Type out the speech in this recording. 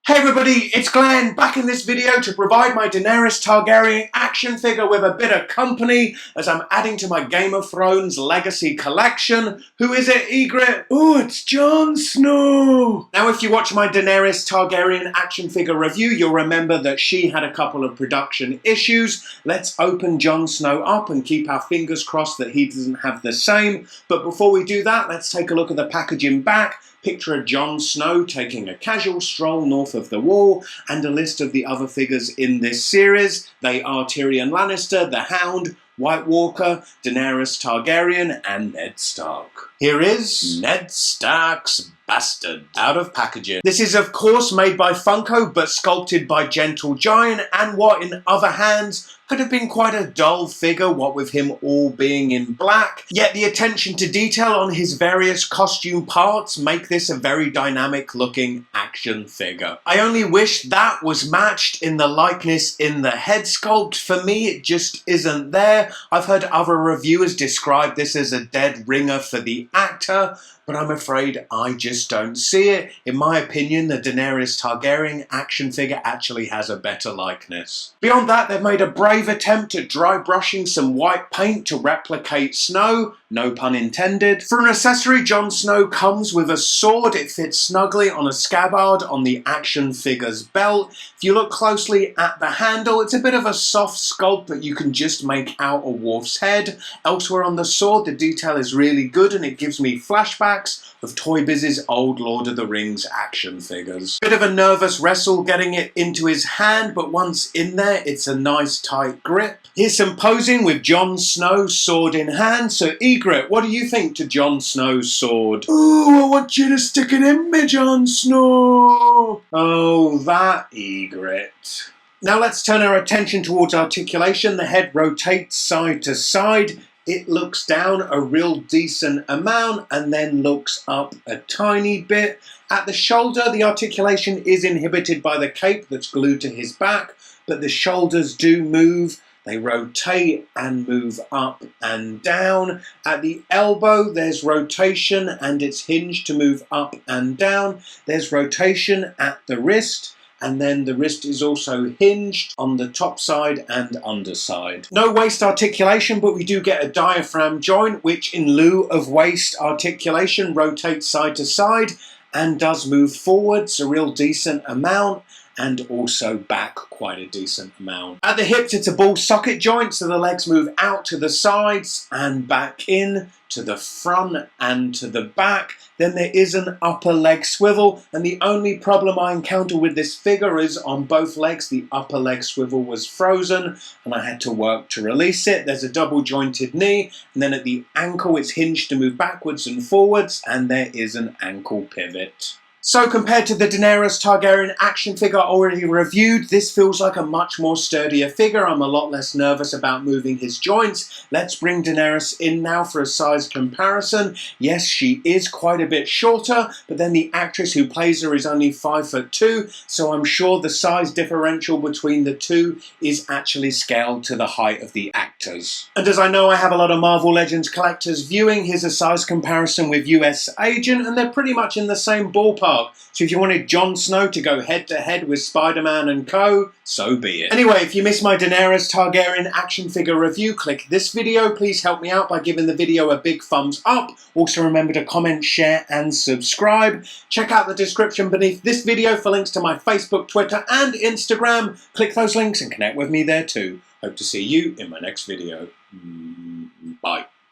Hey everybody, it's Glenn, back in this video to provide my Daenerys Targaryen action figure with a bit of company as I'm adding to my Game of Thrones Legacy collection. Who is it, Egret? Oh, it's Jon Snow! Now if you watch my Daenerys Targaryen action figure review, you'll remember that she had a couple of production issues. Let's open Jon Snow up and keep our fingers crossed that he doesn't have the same. But before we do that, let's take a look at the packaging back. Picture of Jon Snow taking a casual stroll north of the wall, and a list of the other figures in this series. They are Tyrion Lannister, the Hound, White Walker, Daenerys Targaryen, and Ned Stark. Here is Ned Stark's Bastard, out of packaging. This is of course made by Funko, but sculpted by Gentle Giant, and what in other hands could have been quite a dull figure, what with him all being in black. Yet the attention to detail on his various costume parts make this a very dynamic looking action figure. I only wish that was matched in the likeness in the head sculpt. For me, it just isn't there. I've heard other reviewers describe this as a dead ringer for the actor, but I'm afraid I just don't see it. In my opinion, the Daenerys Targaryen action figure actually has a better likeness. Beyond that, they've made a brave attempt at dry brushing some white paint to replicate Snow, no pun intended. For an accessory, Jon Snow comes with a sword. It fits snugly on a scabbard on the action figure's belt. If you look closely at the handle, it's a bit of a soft sculpt, but you can just make out a wolf's head. Elsewhere on the sword, the detail is really good and it gives me flashbacks of Toy Biz's old Lord of the Rings action figures. Bit of a nervous wrestle getting it into his hand, but once in there, it's a nice tight grip. Here's some posing with Jon Snow, sword in hand. So Egret, what do you think to Jon Snow's sword? Ooh, I want you to stick it in me, Jon Snow. Oh, that Egret. Now let's turn our attention towards articulation. The head rotates side to side. It looks down a real decent amount and then looks up a tiny bit. At the shoulder, the articulation is inhibited by the cape that's glued to his back, but the shoulders do move. They rotate and move up and down. At the elbow, there's rotation and it's hinged to move up and down. There's rotation at the wrist. And then the wrist is also hinged on the top side and underside. No waist articulation, but we do get a diaphragm joint, which in lieu of waist articulation rotates side to side and does move forwards a real decent amount, and also back quite a decent amount. At the hips, it's a ball socket joint, so the legs move out to the sides and back in to the front and to the back. Then there is an upper leg swivel, and the only problem I encounter with this figure is on both legs, the upper leg swivel was frozen and I had to work to release it. There's a double jointed knee, and then at the ankle it's hinged to move backwards and forwards, and there is an ankle pivot. So compared to the Daenerys Targaryen action figure already reviewed, this feels like a much more sturdier figure. I'm a lot less nervous about moving his joints. Let's bring Daenerys in now for a size comparison. Yes, she is quite a bit shorter, but then the actress who plays her is only 5'2", so I'm sure the size differential between the two is actually scaled to the height of the actors. And as I know I have a lot of Marvel Legends collectors viewing, here's a size comparison with US Agent, and they're pretty much in the same ballpark. So if you wanted Jon Snow to go head to head with Spider-Man and co, so be it. Anyway, if you missed my Daenerys Targaryen action figure review, click this video. Please help me out by giving the video a big thumbs up. Also remember to comment, share and subscribe. Check out the description beneath this video for links to my Facebook, Twitter and Instagram. Click those links and connect with me there too. Hope to see you in my next video. Bye.